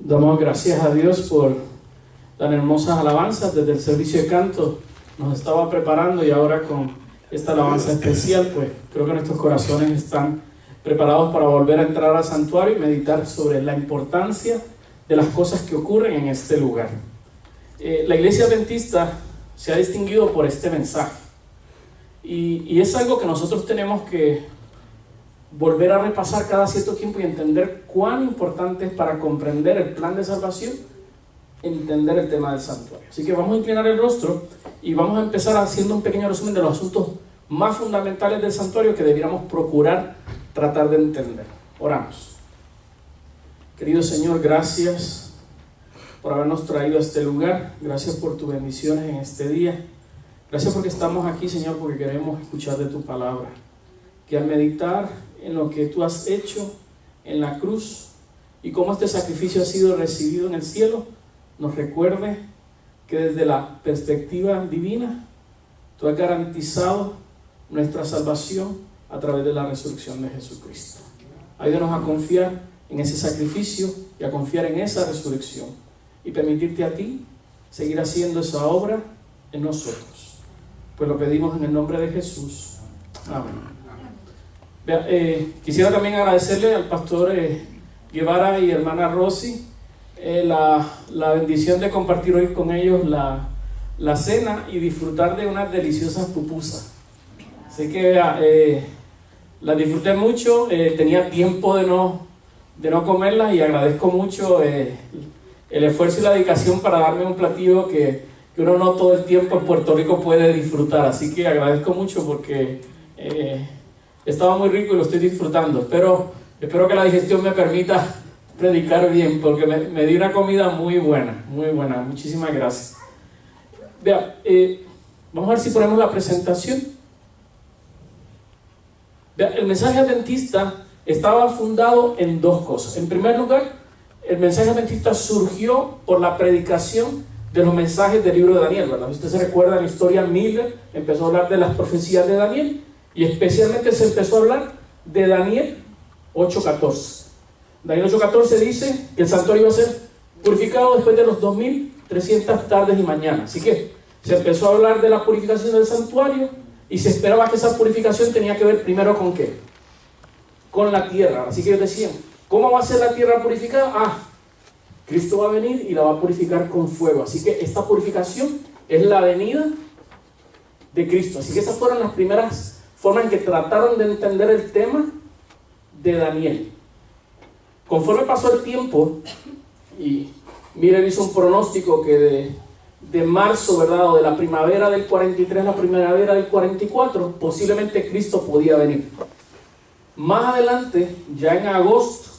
Damos gracias a Dios por tan hermosas alabanzas. Desde el servicio de canto nos estaba preparando y ahora con esta alabanza especial, pues creo que nuestros corazones están preparados para volver a entrar al santuario y meditar sobre la importancia de las cosas que ocurren en este lugar. La iglesia adventista se ha distinguido por este mensaje y es algo que nosotros tenemos que volver a repasar cada cierto tiempo y entender cuán importante es para comprender el plan de salvación, entender el tema del santuario. Así que vamos a inclinar el rostro y vamos a empezar haciendo un pequeño resumen de los asuntos más fundamentales del santuario que debiéramos procurar tratar de entender. Oramos. Querido Señor, gracias por habernos traído a este lugar. Gracias por tus bendiciones en este día. Gracias porque estamos aquí, Señor, porque queremos escuchar de tu palabra. Que al meditar en lo que tú has hecho en la cruz y cómo este sacrificio ha sido recibido en el cielo, nos recuerde que desde la perspectiva divina tú has garantizado nuestra salvación a través de la resurrección de Jesucristo. Ayúdanos a confiar en ese sacrificio y a confiar en esa resurrección y permitirte a ti seguir haciendo esa obra en nosotros. Pues lo pedimos en el nombre de Jesús. Amén. Quisiera también agradecerle al pastor Guevara y hermana Rosy la bendición de compartir hoy con ellos la cena y disfrutar de unas deliciosas pupusas. Así que las disfruté mucho, tenía tiempo de no comerlas y agradezco mucho el esfuerzo y la dedicación para darme un platillo que uno no todo el tiempo en Puerto Rico puede disfrutar. Así que agradezco mucho porque estaba muy rico y lo estoy disfrutando. Espero que la digestión me permita predicar bien, porque me di una comida muy buena, muy buena. Muchísimas gracias. Vea, vamos a ver si ponemos la presentación. Vea, el mensaje adventista estaba fundado en dos cosas. En primer lugar, el mensaje adventista surgió por la predicación de los mensajes del libro de Daniel, ¿verdad? Usted se recuerda en la historia, Miller empezó a hablar de las profecías de Daniel. Y especialmente se empezó a hablar de Daniel 8:14. Daniel 8:14 dice que el santuario iba a ser purificado después de los 2300 tardes y mañanas. Así que se empezó a hablar de la purificación del santuario y se esperaba que esa purificación tenía que ver primero con ¿qué? Con la tierra. Así que ellos decían, ¿cómo va a ser la tierra purificada? Cristo va a venir y la va a purificar con fuego. Así que esta purificación es la venida de Cristo. Así que esas fueron las primeras forma en que trataron de entender el tema de Daniel. Conforme pasó el tiempo, y Miller hizo un pronóstico que de marzo, ¿verdad? O de la primavera del 43 a la primavera del 44, posiblemente Cristo podía venir. Más adelante, ya en agosto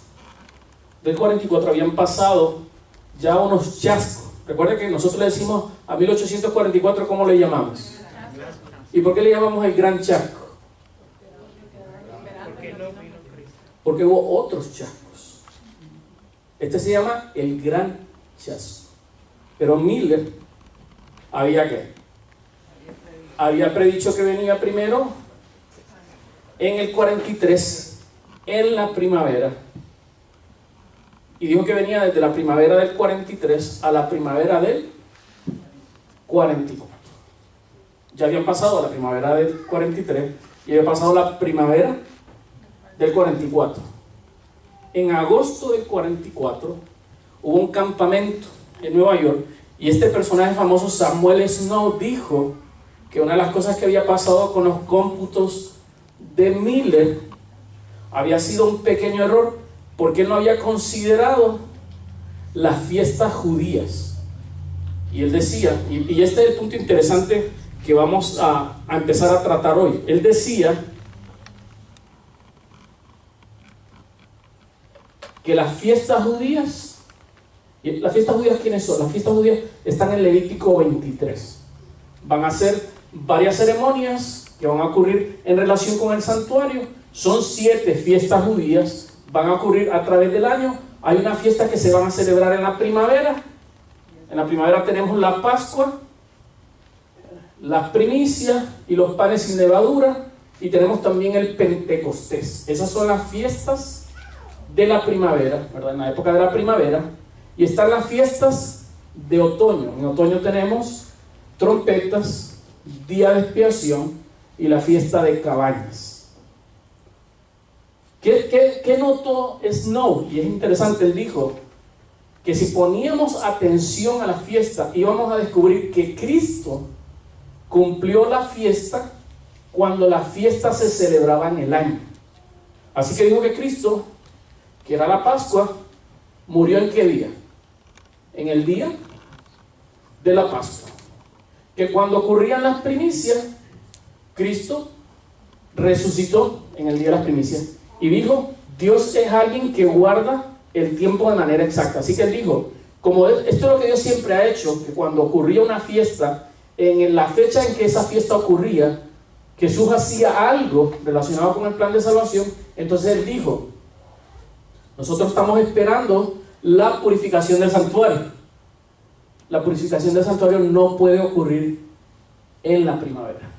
del 44, habían pasado ya unos chascos. Recuerden que nosotros le decimos a 1844, ¿cómo le llamamos? ¿Y por qué le llamamos el Gran Chasco? Porque hubo otros chascos. Este se llama el Gran Chasco. Pero Miller había predicho que venía primero en el 43, en la primavera. Y dijo que venía desde la primavera del 43 a la primavera del 44. Ya habían pasado la primavera del 43 y había pasado la primavera del 44. En agosto del 44 hubo un campamento en Nueva York y este personaje famoso, Samuel Snow, dijo que una de las cosas que había pasado con los cómputos de Miller había sido un pequeño error, porque él no había considerado las fiestas judías. Y él decía, y este es el punto interesante que vamos a empezar a tratar hoy. Él decía que las fiestas judías, ¿quiénes son? Las fiestas judías están en Levítico 23. Van a ser varias ceremonias que van a ocurrir en relación con el santuario. Son 7 fiestas judías, van a ocurrir a través del año. Hay una fiesta que se van a celebrar en la primavera. En la primavera tenemos la Pascua, las primicias y los panes sin levadura, y tenemos también el Pentecostés. Esas son las fiestas de la primavera, ¿verdad? En la época de la primavera. Y están las fiestas de otoño. En otoño tenemos trompetas, día de expiación y la fiesta de cabañas. ¿Qué notó Snow? Y es interesante, él dijo que si poníamos atención a la fiesta, íbamos a descubrir que Cristo cumplió la fiesta cuando la fiesta se celebraba en el año. Así que dijo que Cristo, que era la Pascua, murió ¿en qué día? En el día de la Pascua. Que cuando ocurrían las primicias, Cristo resucitó en el día de las primicias. Y dijo, Dios es alguien que guarda el tiempo de manera exacta. Así que él dijo, como esto es lo que Dios siempre ha hecho, que cuando ocurría una fiesta, en la fecha en que esa fiesta ocurría, Jesús hacía algo relacionado con el plan de salvación. Entonces él dijo, nosotros estamos esperando la purificación del santuario. La purificación del santuario no puede ocurrir en la primavera,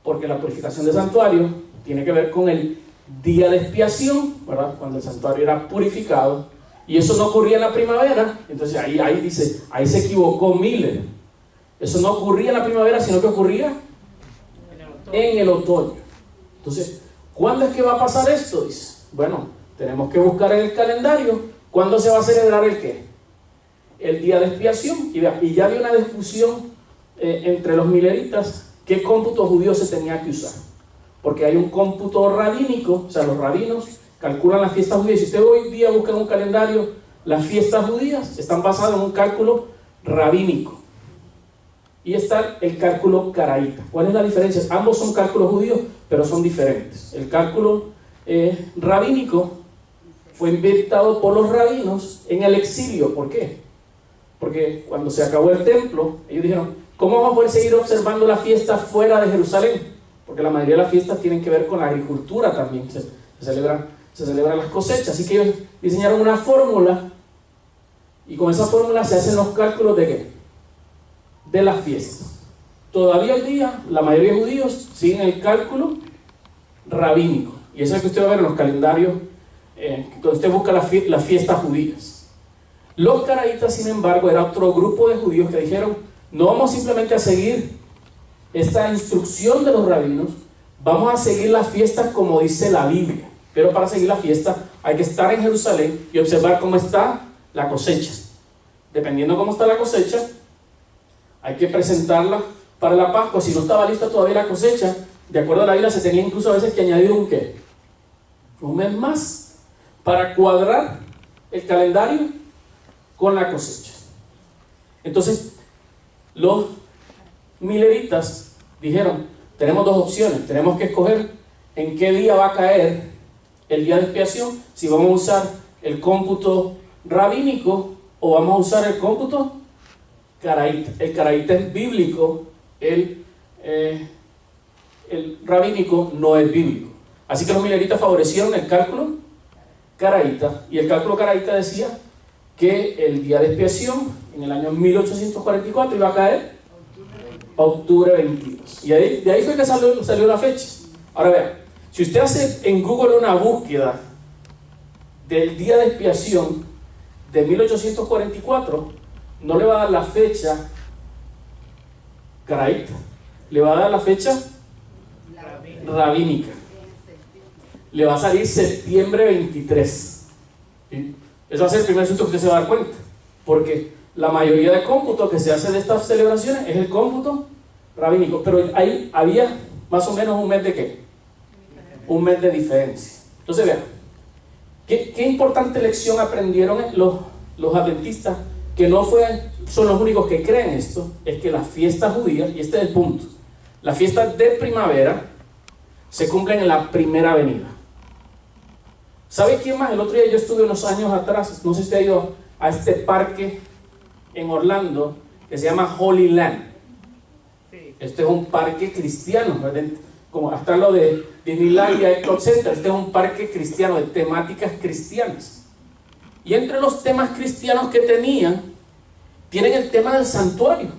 porque la purificación del santuario tiene que ver con el día de expiación, ¿verdad? Cuando el santuario era purificado, y eso no ocurría en la primavera. Entonces ahí dice, ahí se equivocó Miller. Eso no ocurría en la primavera, sino que ocurría en el otoño. Entonces, ¿cuándo es que va a pasar esto? Dice, bueno, tenemos que buscar en el calendario cuándo se va a celebrar el qué, el día de expiación. Y ya había una discusión entre los mileritas qué cómputo judío se tenía que usar, porque hay un cómputo rabínico. O sea, los rabinos calculan las fiestas judías. Si usted hoy día busca en un calendario las fiestas judías, están basadas en un cálculo rabínico. Y está el cálculo caraíta. ¿Cuál es la diferencia? Ambos son cálculos judíos, pero son diferentes. El cálculo rabínico fue inventado por los rabinos en el exilio. ¿Por qué? Porque cuando se acabó el templo, ellos dijeron, ¿cómo vamos a poder seguir observando la fiesta fuera de Jerusalén? Porque la mayoría de las fiestas tienen que ver con la agricultura también. Se celebran las cosechas. Así que ellos diseñaron una fórmula, y con esa fórmula se hacen los cálculos de ¿qué? De las fiestas. Todavía hoy día la mayoría de judíos siguen el cálculo rabínico, y eso es lo que usted va a ver en los calendarios donde usted busca las fiestas judías. Los caraítas, sin embargo, era otro grupo de judíos que dijeron, no vamos simplemente a seguir esta instrucción de los rabinos, vamos a seguir las fiestas como dice la Biblia. Pero para seguir la fiesta hay que estar en Jerusalén y observar cómo está la cosecha. Dependiendo cómo está la cosecha, hay que presentarla para la Pascua. Si no estaba lista todavía la cosecha, de acuerdo a la Biblia, se tenía incluso a veces que añadir un ¿qué? Un mes más para cuadrar el calendario con la cosecha. Entonces, los mileritas dijeron, tenemos dos opciones, tenemos que escoger en qué día va a caer el día de expiación, si vamos a usar el cómputo rabínico o vamos a usar el cómputo caraíta. El caraíta es bíblico, el rabínico no es bíblico. Así que los mileritas favorecieron el cálculo caraíta, y el cálculo caraíta decía que el día de expiación en el año 1844 iba a caer octubre 22. Y de ahí fue que salió la fecha. Ahora vean, si usted hace en Google una búsqueda del día de expiación de 1844, no le va a dar la fecha caraíta, le va a dar la fecha rabínica. Le va a salir septiembre 23. ¿Sí? Eso va a ser el primer susto que usted se va a dar cuenta, porque la mayoría de cómputos que se hace de estas celebraciones es el cómputo rabínico, pero ahí había más o menos un mes de ¿qué? Un mes de diferencia. Entonces vean, ¿qué importante lección aprendieron los adventistas? Que no son los únicos que creen esto, es que las fiestas judías, y este es el punto, las fiestas de primavera se cumplen en la primera venida. ¿Sabe quién más? El otro día yo estuve unos años atrás, no sé si usted ha ido a este parque en Orlando que se llama Holy Land. Este es un parque cristiano, ¿verdad? Como hasta lo de Disneylandia, Epcot Center. Este es un parque cristiano de temáticas cristianas. Y entre los temas cristianos que tienen el tema del santuario.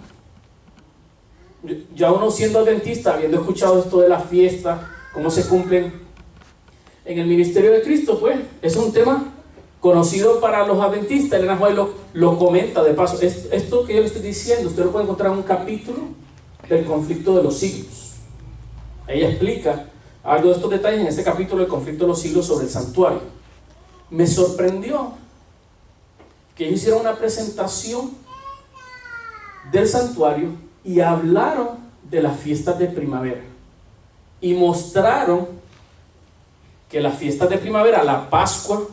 Ya uno siendo adventista, habiendo escuchado esto de la fiesta, cómo se cumplen en el ministerio de Cristo, pues es un tema conocido para los adventistas. Elena White lo comenta de paso. Esto que yo le estoy diciendo, usted lo puede encontrar en un capítulo del conflicto de los siglos. Ella explica algo de estos detalles en este capítulo del conflicto de los siglos sobre el santuario. Me sorprendió que ellos hicieron una presentación del santuario y hablaron de las fiestas de primavera y mostraron que las fiestas de primavera, la Pascua,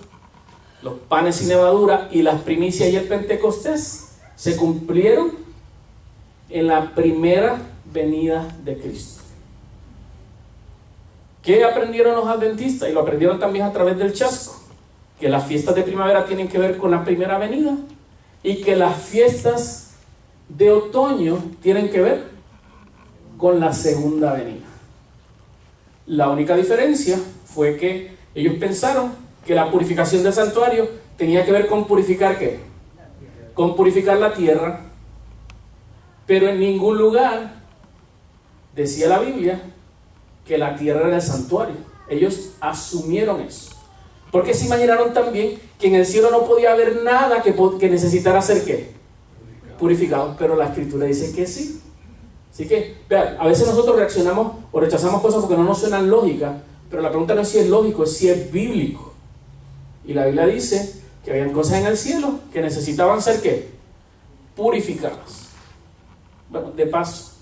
los panes sin levadura y las primicias y el Pentecostés se cumplieron en la primera venida de Cristo. ¿Qué aprendieron los adventistas? Y lo aprendieron también a través del chasco, que las fiestas de primavera tienen que ver con la primera venida y que las fiestas de otoño tienen que ver con la segunda venida. La única diferencia fue que ellos pensaron que la purificación del santuario tenía que ver con purificar ¿qué? Con purificar la tierra, pero en ningún lugar decía la Biblia que la tierra era el santuario. Ellos asumieron eso, porque se imaginaron también que en el cielo no podía haber nada que necesitara ser ¿qué? Purificado, pero la escritura dice que sí. Así que, vean, a veces nosotros reaccionamos o rechazamos cosas porque no nos suenan lógicas, pero la pregunta no es si es lógico, es si es bíblico. Y la Biblia dice que habían cosas en el cielo que necesitaban ser ¿qué? Purificadas. Bueno, de paso,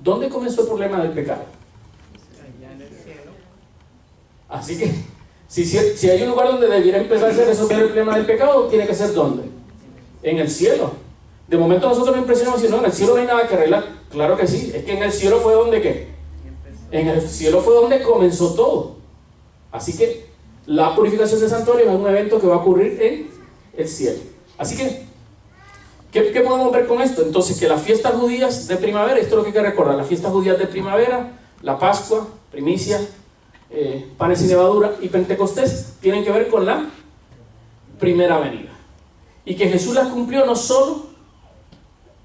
¿dónde comenzó el problema del pecado? Allá en el cielo. Así que, si hay un lugar donde debiera empezar a resolver el problema del pecado, tiene que ser ¿dónde? En el cielo. De momento nosotros nos impresionamos diciendo, no, en el cielo no hay nada que arreglar. Claro que sí, es que en el cielo fue donde ¿qué? En el cielo fue donde comenzó todo. Así que la purificación del santuario es un evento que va a ocurrir en el cielo. Así que, ¿qué podemos ver con esto? Entonces, que las fiestas judías de primavera, esto es lo que hay que recordar, las fiestas judías de primavera, la Pascua, primicia, panes sin levadura y Pentecostés, tienen que ver con la primera venida. Y que Jesús las cumplió no solo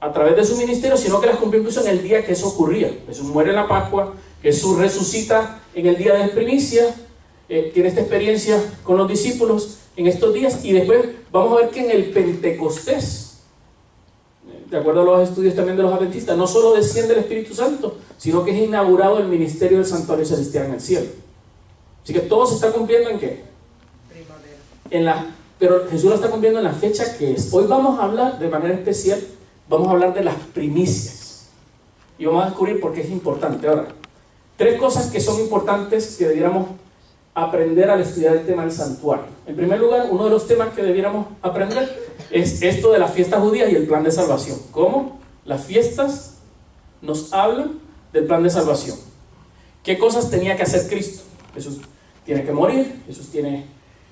a través de su ministerio, sino que las cumplió incluso en el día que eso ocurría. Jesús muere en la Pascua, Jesús resucita en el día de primicia, tiene esta experiencia con los discípulos en estos días, y después vamos a ver que en el Pentecostés, de acuerdo a los estudios también de los adventistas, no solo desciende el Espíritu Santo, sino que es inaugurado el ministerio del santuario celestial en el cielo. Así que todo se está cumpliendo ¿en qué? Primavera. Pero Jesús lo está cumpliendo en la fecha que es. Hoy vamos a hablar de manera especial, vamos a hablar de las primicias. Y vamos a descubrir por qué es importante. Ahora, 3 cosas que son importantes que debiéramos aprender al estudiar el tema del santuario. En primer lugar, uno de los temas que debiéramos aprender es esto de las fiestas judías y el plan de salvación. ¿Cómo? Las fiestas nos hablan del plan de salvación. ¿Qué cosas tenía que hacer Cristo? Jesús tiene que morir, Jesús tiene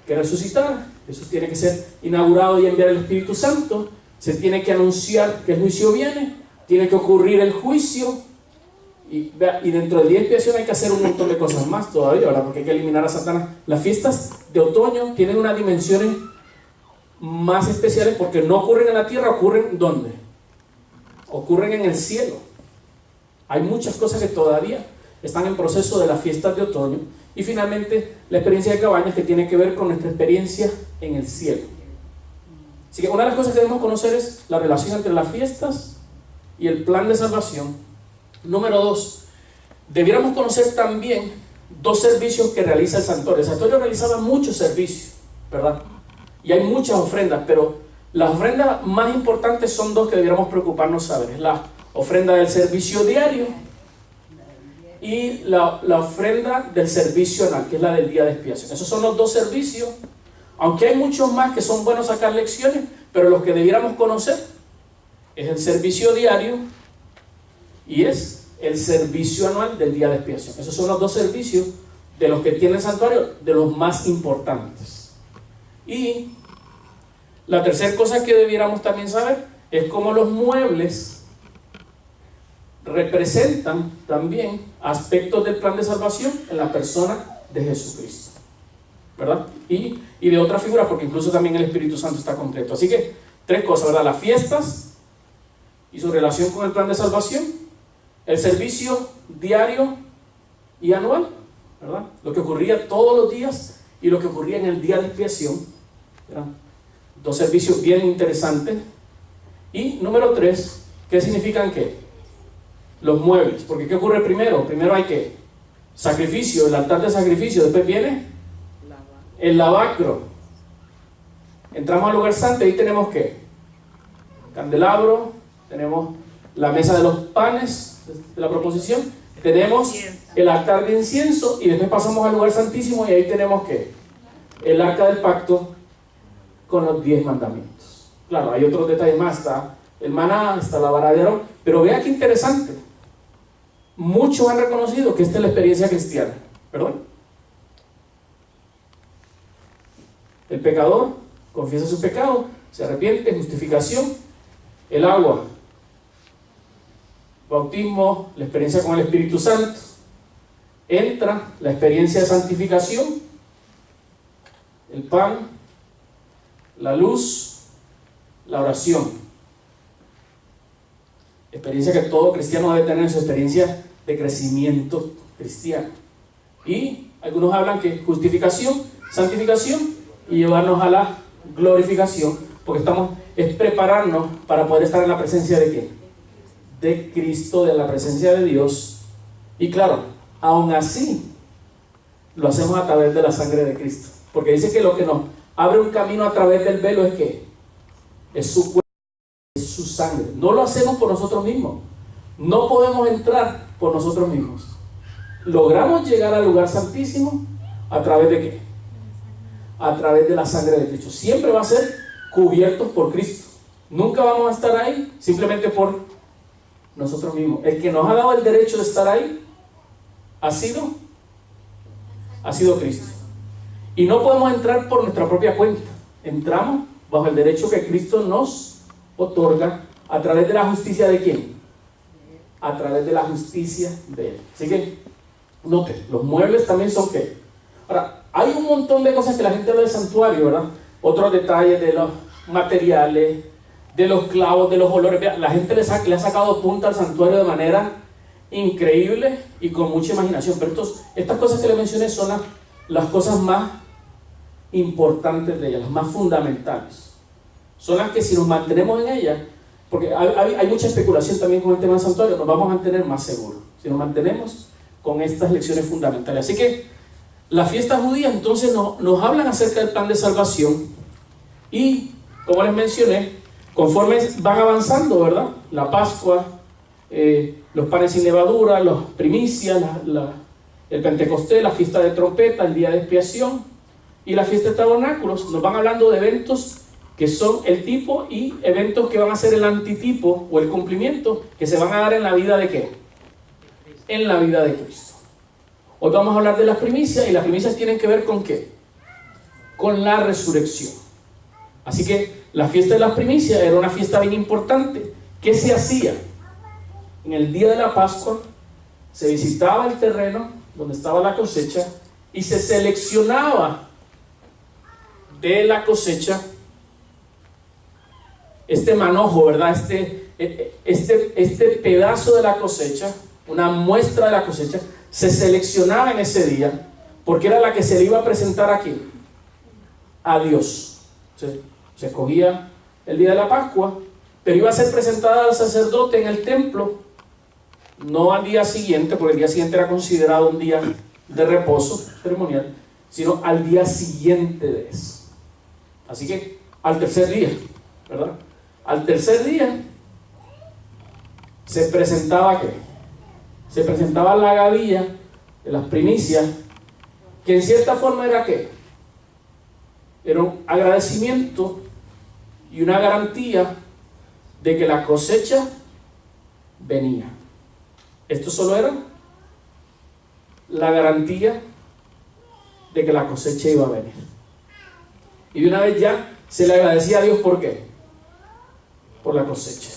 que resucitar, Jesús tiene que ser inaugurado y enviar el Espíritu Santo, se tiene que anunciar que el juicio viene, tiene que ocurrir el juicio, y dentro del día de expiación hay que hacer un montón de cosas más todavía, ¿verdad? Porque hay que eliminar a Satanás. Las fiestas de otoño tienen unas dimensiones más especiales porque no ocurren en la tierra, ocurren ¿dónde? Ocurren en el cielo. Hay muchas cosas que todavía están en proceso de las fiestas de otoño. Y finalmente, la experiencia de Cabañas, que tiene que ver con nuestra experiencia en el cielo. Así que una de las cosas que debemos conocer es la relación entre las fiestas y el plan de salvación. Número 2, debiéramos conocer también 2 servicios que realiza el santuario. El santuario realizaba muchos servicios, ¿verdad? Y hay muchas ofrendas, pero las ofrendas más importantes son 2 que debiéramos preocuparnos saber. Es la ofrenda del servicio diario y la ofrenda del servicio anual, que es la del día de expiación. Esos son los 2 servicios, aunque hay muchos más que son buenos sacar lecciones, pero los que debiéramos conocer es el servicio diario y es el servicio anual del día de expiación. Esos son los 2 servicios de los que tiene el santuario, de los más importantes. Y la tercera cosa que debiéramos también saber es cómo los muebles representan también aspectos del plan de salvación en la persona de Jesucristo, ¿verdad? Y de otras figuras, porque incluso también el Espíritu Santo está completo. Así que 3 cosas, ¿verdad? Las fiestas y su relación con el plan de salvación, el servicio diario y anual, ¿verdad? Lo que ocurría todos los días y lo que ocurría en el día de expiación. Eran dos servicios bien interesantes. Y número 3, ¿qué significan qué? Los muebles. Porque ¿qué ocurre primero? Primero hay que sacrificio, el altar de sacrificio. Después viene el lavacro. Entramos al lugar santo y ahí tenemos ¿qué? Candelabro, tenemos la mesa de los panes de la proposición, tenemos el altar de incienso y después pasamos al lugar santísimo y ahí tenemos ¿qué? El arca del pacto con los 10 mandamientos. Claro, hay otros detalles más, está el maná, está la vara de Aarón, pero vea qué interesante. Muchos han reconocido que esta es la experiencia cristiana, ¿perdón? El pecador confiesa su pecado, se arrepiente, justificación, el agua, bautismo, la experiencia con el Espíritu Santo, entra la experiencia de santificación, el pan, la luz, la oración. Experiencia que todo cristiano debe tener en su experiencia de crecimiento cristiano. Y algunos hablan que justificación, santificación y llevarnos a la glorificación, porque es prepararnos para poder estar en la presencia de ¿quién? De Cristo, de la presencia de Dios. Y claro, aún así lo hacemos a través de la sangre de Cristo, porque dice que lo que nos abre un camino a través del velo es que es su cuerpo, es su sangre. No lo hacemos por nosotros mismos, no podemos entrar por nosotros mismos. Logramos llegar al lugar santísimo a través de ¿qué? A través de la sangre de Cristo. Siempre va a ser cubiertos por Cristo. Nunca vamos a estar ahí simplemente por nosotros mismos. El que nos ha dado el derecho de estar ahí ha sido Cristo. Y no podemos entrar por nuestra propia cuenta. Entramos bajo el derecho que Cristo nos otorga a través de la justicia de ¿quién? A través de la justicia de Él. Así que, note, los muebles también son ¿qué? Ahora, hay un montón de cosas que la gente habla del santuario, ¿verdad? Otros detalles de los materiales, de los clavos, de los olores. La gente le ha sacado punta al santuario de manera increíble y con mucha imaginación. Pero estas cosas que le mencioné son las cosas más importantes de ellas, las más fundamentales. Son las que si nos mantenemos en ellas, porque hay mucha especulación también con el tema del santuario, nos vamos a mantener más seguros si nos mantenemos con estas lecciones fundamentales. Así que las fiestas judías entonces nos hablan acerca del plan de salvación y, como les mencioné, conforme van avanzando, ¿verdad? La Pascua, los panes sin levadura, las primicias, el Pentecostés, la fiesta de trompeta, el día de expiación y la fiesta de tabernáculos, nos van hablando de eventos que son el tipo y eventos que van a ser el antitipo o el cumplimiento que se van a dar en la vida de ¿qué? En la vida de Cristo. Hoy vamos a hablar de las primicias y las primicias tienen que ver ¿con qué? Con la resurrección. Así que la fiesta de las primicias era una fiesta bien importante. ¿Qué se hacía? En el día de la Pascua se visitaba el terreno donde estaba la cosecha y se seleccionaba de la cosecha este manojo, ¿verdad? Este pedazo de la cosecha, una muestra de la cosecha, se seleccionaba en ese día porque era la que se le iba a presentar aquí a Dios. Se escogía el día de la Pascua, pero iba a ser presentada al sacerdote en el templo, no al día siguiente, porque el día siguiente era considerado un día de reposo ceremonial, sino al día siguiente de eso. Así que al tercer día, ¿verdad? Al tercer día se presentaba ¿qué? Se presentaba la gavilla de las primicias, que en cierta forma era ¿qué? Era un agradecimiento y una garantía de que la cosecha venía. Esto solo era la garantía de que la cosecha iba a venir. Y de una vez ya se le agradecía a Dios, ¿por qué? Por la cosecha.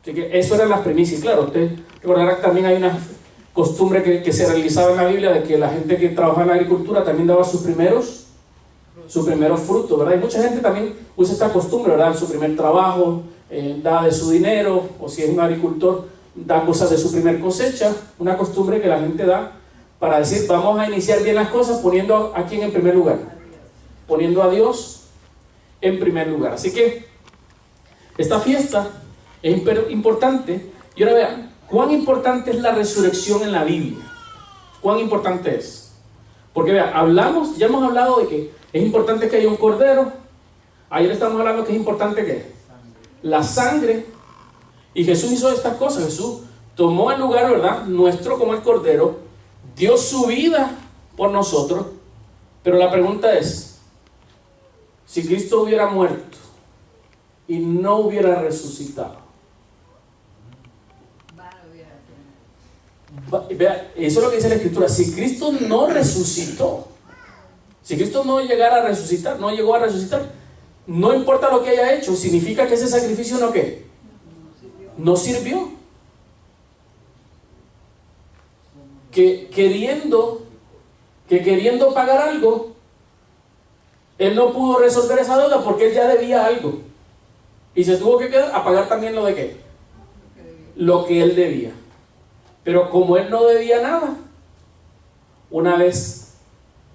Así que eso eran las primicias. Claro, usted recordará que también hay una costumbre que se realizaba en la Biblia de que la gente que trabajaba en la agricultura también daba sus primeros frutos, ¿verdad? Y mucha gente también usa esta costumbre, ¿verdad? En su primer trabajo, da de su dinero, o si es un agricultor, da cosas de su primer cosecha. Una costumbre que la gente da para decir, vamos a iniciar bien las cosas poniendo a quién en primer lugar. poniendo a Dios en primer lugar. Así que esta fiesta es importante. Y ahora vean, ¿cuán importante es la resurrección en la Biblia? ¿Cuán importante es? Porque vean, ya hemos hablado de que es importante que haya un cordero. Ayer estamos hablando que es importante que la sangre. Y Jesús hizo estas cosas. Jesús tomó el lugar, ¿verdad?, nuestro como el cordero, dio su vida por nosotros. Pero la pregunta es, si Cristo hubiera muerto y no hubiera resucitado, vea, eso es lo que dice la Escritura. Si Cristo no resucitó, si Cristo no llegara a resucitar, no llegó a resucitar, no importa lo que haya hecho, significa que ese sacrificio no, ¿qué? No sirvió. Que queriendo pagar algo, él no pudo resolver esa deuda porque él ya debía algo. Y se tuvo que quedar a pagar también lo de qué? Lo que él debía. Pero como él no debía nada, una vez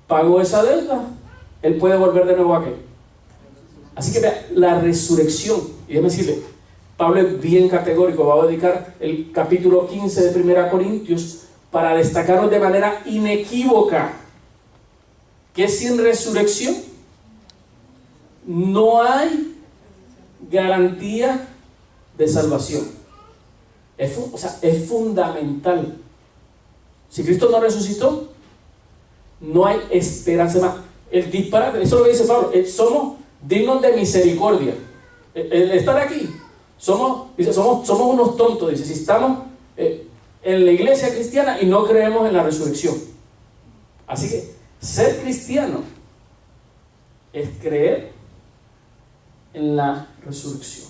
pagó esa deuda, él puede volver de nuevo a qué. Así que vea, la resurrección, y déjame decirle, Pablo es bien categórico, va a dedicar el capítulo 15 de 1 Corintios para destacarnos de manera inequívoca que sin resurrección no hay garantía de salvación. Es fundamental. Si Cristo no resucitó, no hay esperanza más. El disparate, eso es lo que dice Pablo, somos dignos de misericordia. El estar aquí, somos unos tontos, dice, si estamos en la iglesia cristiana y no creemos en la resurrección. Así que ser cristiano es creer en la resurrección.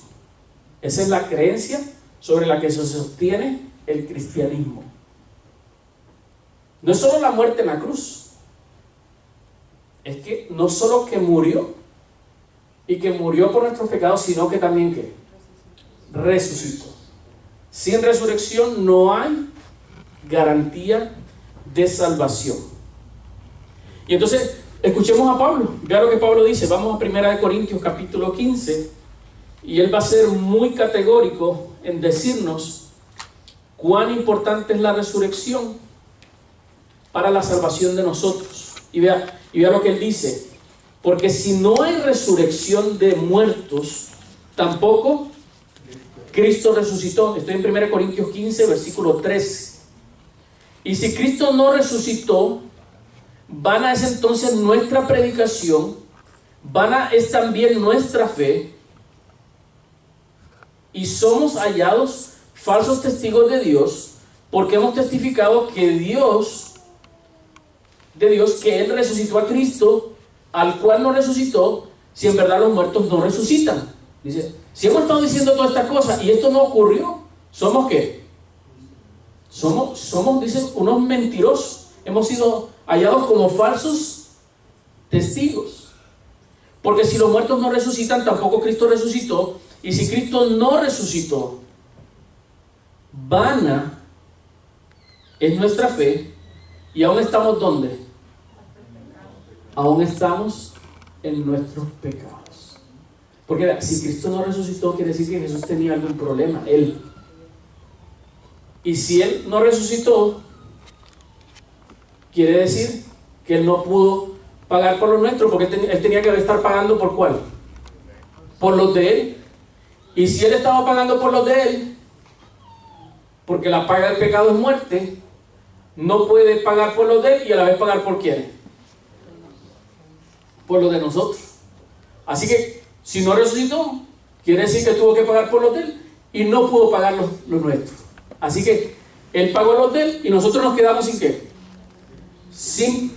Esa es la creencia sobre la que se sostiene el cristianismo. No es solo la muerte en la cruz, es que no solo que murió y que murió por nuestros pecados, sino que también que resucitó. Sin resurrección no hay garantía de salvación. Y entonces escuchemos a Pablo. Vea lo que Pablo dice. Vamos a 1 Corintios capítulo 15, y él va a ser muy categórico en decirnos cuán importante es la resurrección para la salvación de nosotros. Y vea lo que él dice: porque si no hay resurrección de muertos, tampoco Cristo resucitó. Estoy en 1 Corintios 15, versículo 13. Y si Cristo no resucitó, vana es entonces nuestra predicación, vana es también nuestra fe, y somos hallados falsos testigos de Dios, porque hemos testificado que que Él resucitó a Cristo, al cual no resucitó, si en verdad los muertos no resucitan. Dice, si hemos estado diciendo todas estas cosas y esto no ocurrió, ¿somos qué? Somos, dice, unos mentirosos. Hemos sido hallados como falsos testigos. Porque si los muertos no resucitan, tampoco Cristo resucitó. Y si Cristo no resucitó, vana es nuestra fe. Y aún estamos ¿dónde? Aún estamos en nuestros pecados. Porque si Cristo no resucitó, quiere decir que Jesús tenía algún problema, Él. Y si Él no resucitó, quiere decir que Él no pudo pagar por lo nuestro, porque Él tenía que estar pagando ¿por cuál? Por los de Él. Y si Él estaba pagando por los de Él, porque la paga del pecado es muerte, no puede pagar por los de Él y a la vez pagar por quién. Por los de nosotros. Así que si no resucitó, quiere decir que tuvo que pagar por los de Él y no pudo pagar los nuestros. Así que Él pagó los de Él y nosotros nos quedamos sin ¿qué? Sin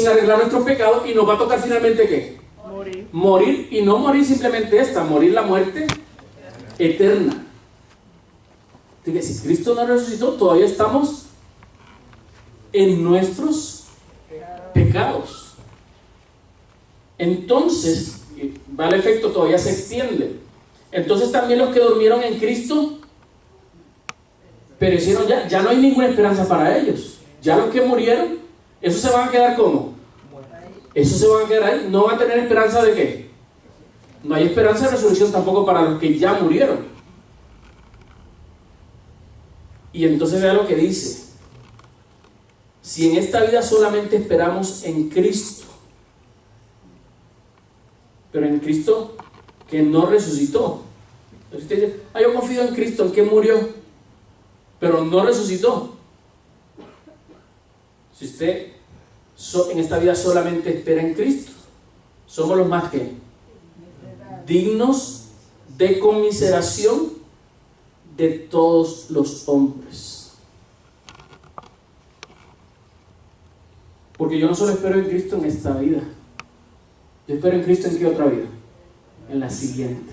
arreglar nuestros pecados, y nos va a tocar finalmente ¿qué? Morir, y no morir simplemente morir la muerte eterna. Así que si Cristo no resucitó, todavía estamos en nuestros pecados. Entonces, va el efecto, todavía se extiende. Entonces también los que durmieron en Cristo perecieron ya no hay ninguna esperanza para ellos. Ya los que murieron, esos se van a quedar como Esos se van a quedar ahí, no van a tener esperanza de qué. No hay esperanza de resurrección tampoco para los que ya murieron. Y entonces vea lo que dice. Si en esta vida solamente esperamos en Cristo, pero en Cristo que no resucitó. Entonces usted dice, yo confío en Cristo, en que murió, pero no resucitó. Si usted en esta vida solamente espera en Cristo, somos los más que dignos de conmiseración de todos los hombres. Porque yo no solo espero en Cristo en esta vida, yo espero en Cristo en qué otra vida, en la siguiente.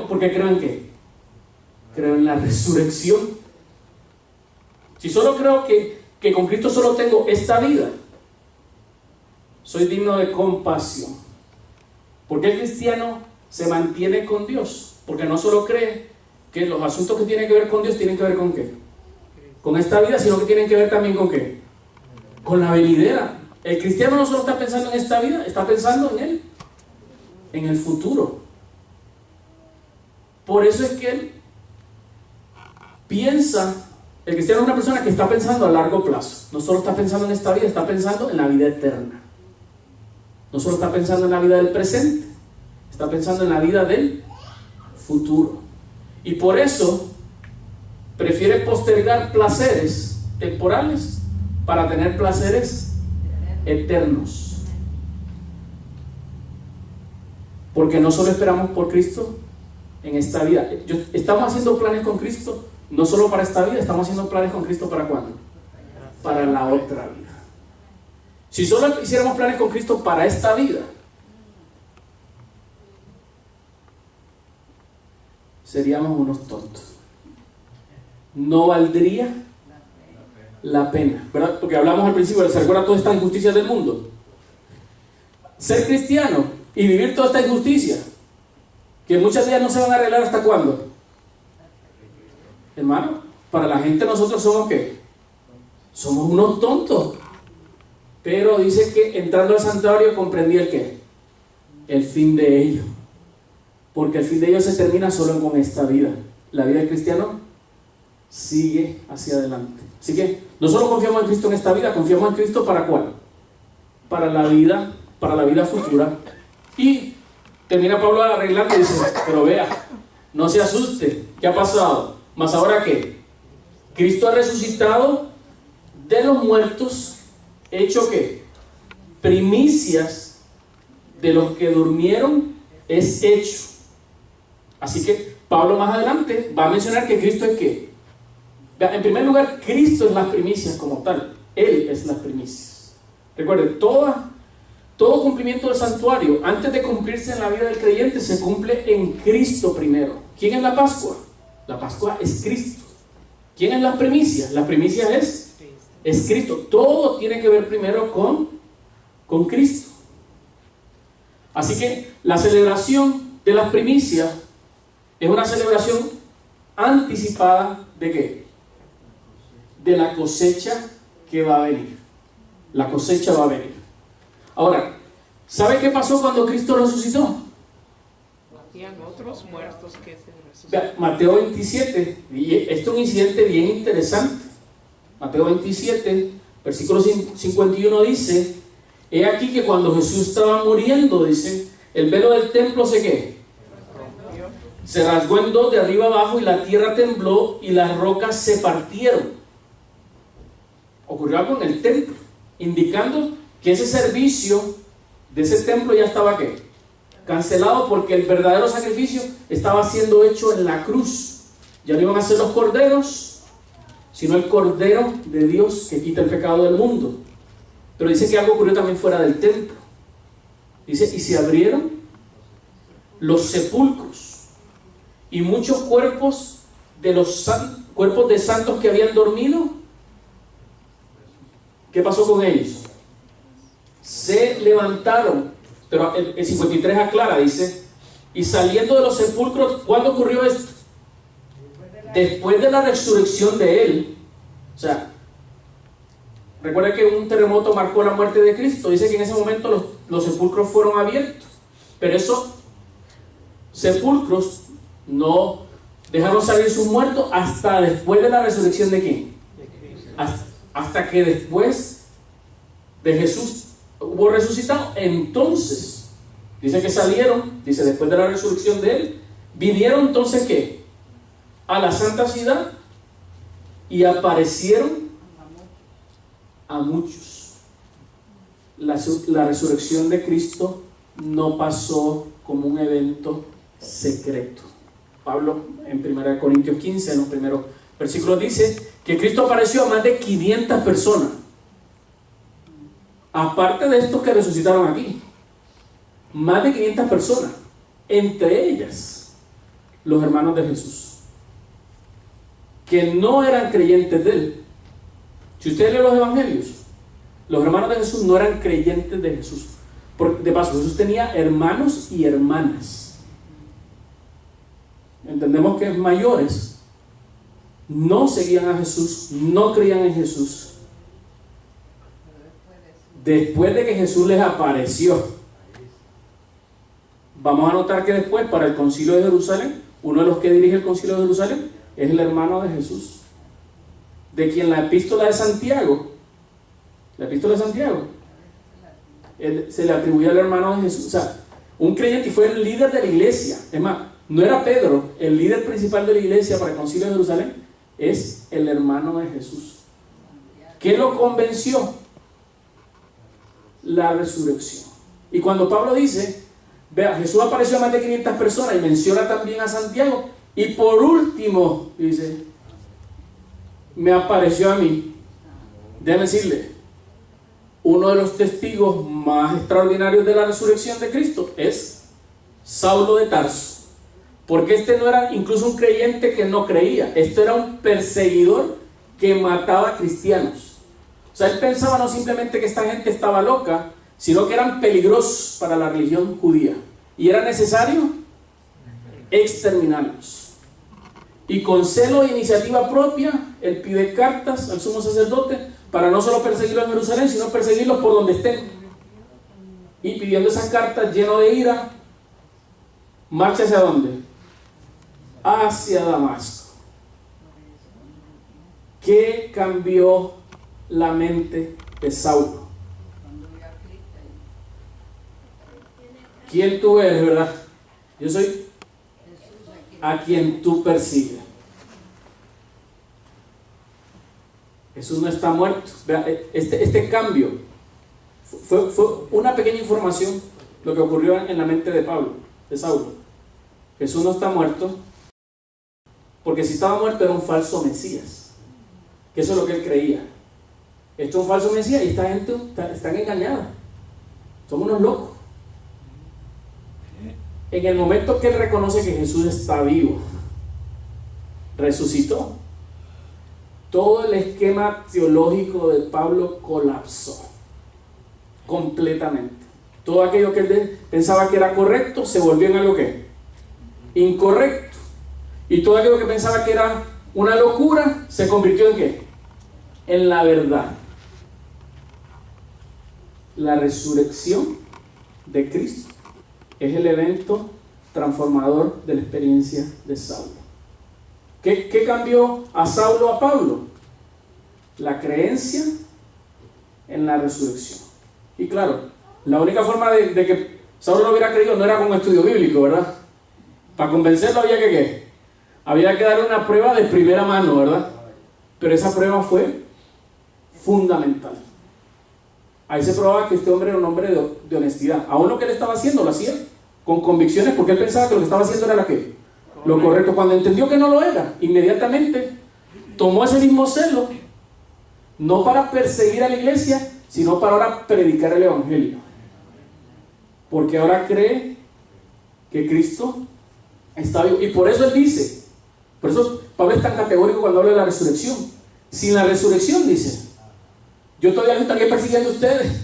¿Porque creo en qué? Creo en la resurrección. Si solo creo que con Cristo solo tengo esta vida, soy digno de compasión. Porque el cristiano se mantiene con Dios, porque no solo cree que los asuntos que tienen que ver con Dios tienen que ver con qué, con esta vida, sino que tienen que ver también con qué, con la venidera. El cristiano no solo está pensando en esta vida, está pensando en él, en el futuro. Por eso es que él piensa, el cristiano es una persona que está pensando a largo plazo. No solo está pensando en esta vida, está pensando en la vida eterna. No solo está pensando en la vida del presente, está pensando en la vida del futuro. Y por eso prefiere postergar placeres temporales para tener placeres eternos. Porque no solo esperamos por Cristo en esta vida. Estamos haciendo planes con Cristo no solo para esta vida, estamos haciendo planes con Cristo ¿para cuándo? Para la otra vida. Si solo hiciéramos planes con Cristo para esta vida, seríamos unos tontos. No valdría la pena, ¿verdad? Porque hablamos al principio de ¿se recuerda todas estas injusticias del mundo? Ser cristiano y vivir toda esta injusticia, que muchas de ellas no se van a arreglar ¿hasta cuándo? Hermano, para la gente nosotros somos ¿qué? Somos unos tontos. Pero dice que entrando al santuario comprendí el ¿qué? El fin de ello. Porque el fin de ello se termina solo con esta vida. La vida del cristiano sigue hacia adelante. Así que no solo confiamos en Cristo en esta vida, confiamos en Cristo ¿para cuál? Para la vida futura. Y termina Pablo arreglando y dice, pero vea, no se asuste, ¿qué ha pasado? ¿Más ahora qué? Cristo ha resucitado de los muertos, hecho ¿qué? Primicias de los que durmieron es hecho. Así que Pablo más adelante va a mencionar que Cristo es ¿qué? En primer lugar, Cristo es las primicias como tal. Él es las primicias. Recuerden, todo cumplimiento del santuario, antes de cumplirse en la vida del creyente, se cumple en Cristo primero. ¿Quién es la Pascua? La Pascua es Cristo. ¿Quién es las primicias? Las primicias es Cristo. Todo tiene que ver primero con Cristo. Así que la celebración de las primicias es una celebración anticipada ¿de qué? De la cosecha que va a venir. La cosecha va a venir. Ahora, ¿sabe qué pasó cuando Cristo resucitó? Habían otros muertos que se resucitaron. Vea, Mateo 27, y esto es un incidente bien interesante. Mateo 27, versículo 51 dice, he aquí que cuando Jesús estaba muriendo, dice, el velo del templo se rasgó en dos de arriba abajo y la tierra tembló y las rocas se partieron. Ocurrió algo en el templo, indicando que ese servicio de ese templo ya estaba ¿qué? Cancelado, porque el verdadero sacrificio estaba siendo hecho en la cruz. Ya no iban a ser los corderos, sino el Cordero de Dios que quita el pecado del mundo. Pero dice que algo ocurrió también fuera del templo. Dice, y se abrieron los sepulcros y muchos cuerpos de los cuerpos de santos que habían dormido. ¿Qué pasó con ellos? Se levantaron. Pero el 53 aclara, dice, y saliendo de los sepulcros, ¿cuándo ocurrió esto? Después de la resurrección de él. O sea, Recuerda que un terremoto marcó la muerte de Cristo. Dice que en ese momento los sepulcros fueron abiertos. Pero esos sepulcros no dejaron salir sus muertos hasta después de la resurrección de ¿quién? Hasta que después de Jesús hubo resucitado. Entonces, dice que salieron, dice después de la resurrección de él, vinieron entonces ¿qué? A la santa ciudad y aparecieron a muchos. La resurrección de Cristo no pasó como un evento secreto. Pablo en 1 Corintios 15, en los primeros versículos, dice que Cristo apareció a más de 500 personas. Aparte de estos que resucitaron aquí, más de 500 personas, entre ellas los hermanos de Jesús, que no eran creyentes de él. Si usted lee los evangelios, los hermanos de Jesús no eran creyentes de Jesús. De paso, Jesús tenía hermanos y hermanas. Entendemos que mayores no seguían a Jesús, no creían en Jesús. Después de que Jesús les apareció, vamos a notar que después, para el concilio de Jerusalén, uno de los que dirige el concilio de Jerusalén es el hermano de Jesús, de quien la epístola de Santiago, se le atribuye al hermano de Jesús. O sea, un creyente, y fue el líder de la iglesia. Es más, no era Pedro el líder principal de la iglesia para el concilio de Jerusalén, es el hermano de Jesús. ¿Qué lo convenció? La resurrección. Y cuando Pablo dice, vea, Jesús apareció a más de 500 personas, y menciona también a Santiago, y por último dice, me apareció a mí. Déjame decirle, uno de los testigos más extraordinarios de la resurrección de Cristo es Saulo de Tarso, porque este no era incluso un creyente que no creía, esto era un perseguidor que mataba a cristianos. O sea, él pensaba no simplemente que esta gente estaba loca, sino que eran peligrosos para la religión judía y era necesario exterminarlos. Y con celo e iniciativa propia, él pide cartas al sumo sacerdote para no solo perseguirlos en Jerusalén, sino perseguirlos por donde estén. Y pidiendo esas cartas, lleno de ira, marcha ¿hacia dónde? Hacia Damasco. ¿Qué cambió la mente de Saulo? ¿Quién tú eres, verdad? Yo soy a quien tú persigues. Jesús no está muerto. Vea, este cambio fue una pequeña información lo que ocurrió en la mente de Pablo, de Saulo. Jesús no está muerto, porque si estaba muerto era un falso Mesías, que eso es lo que él creía. Esto es un falso Mesías y esta gente está engañada, son unos locos. En el momento que él reconoce que Jesús está vivo, resucitó, todo el esquema teológico de Pablo colapsó completamente. Todo aquello que él pensaba que era correcto se volvió en algo que incorrecto, y todo aquello que pensaba que era una locura se convirtió en ¿qué? En la verdad. La resurrección de Cristo es el evento transformador de la experiencia de Saulo. ¿Qué cambió a Saulo a Pablo? La creencia en la resurrección. Y claro, la única forma de que Saulo no hubiera creído no era con un estudio bíblico, ¿verdad? Para convencerlo había que ¿qué? Había que darle una prueba de primera mano, ¿verdad? Pero esa prueba fue fundamental. Ahí se probaba que este hombre era un hombre de honestidad. Aún lo que él estaba haciendo lo hacía con convicciones, porque él pensaba que lo que estaba haciendo era ¿qué? Lo correcto. Cuando entendió que no lo era, inmediatamente tomó ese mismo celo, no para perseguir a la iglesia, sino para ahora predicar el evangelio, porque ahora cree que Cristo está vivo. Y por eso él dice, por eso Pablo es tan categórico cuando habla de la resurrección. Sin la resurrección, dice, yo todavía los estaría persiguiendo a ustedes,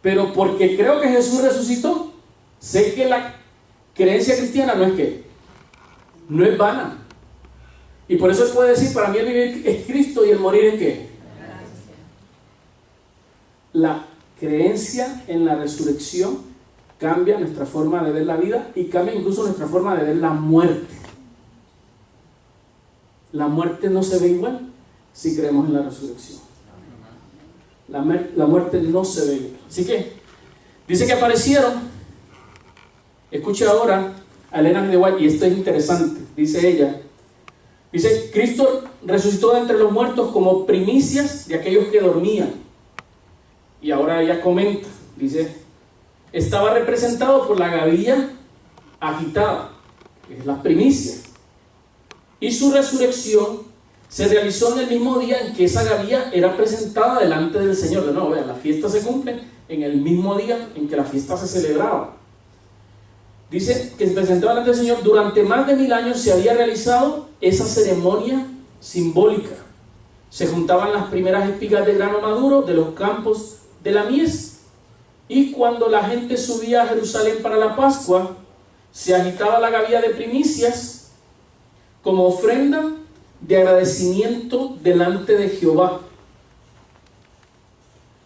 pero porque creo que Jesús resucitó, sé que la creencia cristiana no es ¿qué? No es vana. Y por eso él puede decir, para mí el vivir es Cristo y el morir es ¿qué? la creencia en la resurrección cambia nuestra forma de ver la vida y cambia incluso nuestra forma de ver la muerte. La muerte no se ve igual si creemos en la resurrección. La muerte no se ve igual. Así que dice que aparecieron. Escuche ahora a Elena de White, y esto es interesante. Dice ella, dice, Cristo resucitó de entre los muertos como primicias de aquellos que dormían. Y ahora ella comenta, dice, estaba representado por la gavilla agitada, que es la primicia. Y su resurrección se realizó en el mismo día en que esa gavilla era presentada delante del Señor. De nuevo, vean, la fiesta se cumple en el mismo día en que la fiesta se celebraba. Dice que se presentó delante del Señor. Durante más de 1000 años se había realizado esa ceremonia simbólica. Se juntaban las primeras espigas de grano maduro de los campos de la mies. Y cuando la gente subía a Jerusalén para la Pascua, se agitaba la gavilla de primicias como ofrenda de agradecimiento delante de Jehová.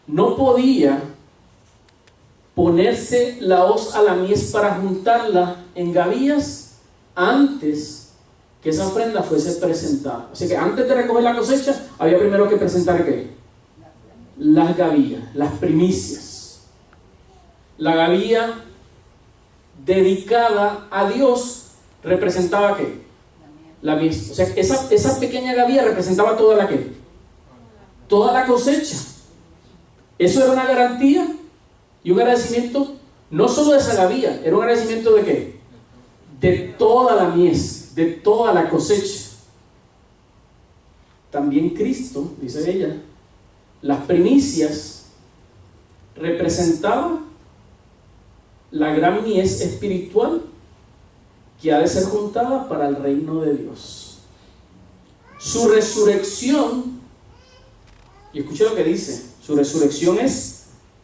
No podía ponerse la hoz a la mies para juntarla en gavillas antes que esa ofrenda fuese presentada. Así que antes de recoger la cosecha, había primero que presentar ¿qué? Las gavillas, las primicias. La gavilla dedicada a Dios representaba ¿qué? La mies. O sea, esa pequeña gavilla representaba toda la ¿qué? Toda la cosecha. Eso era una garantía y un agradecimiento no solo de esa gavilla, era un agradecimiento de ¿qué? De toda la mies, de toda la cosecha. También Cristo, dice ella, las primicias representaban la gran mies espiritual que ha de ser juntada para el reino de Dios. Su resurrección, y escuche lo que dice, su resurrección es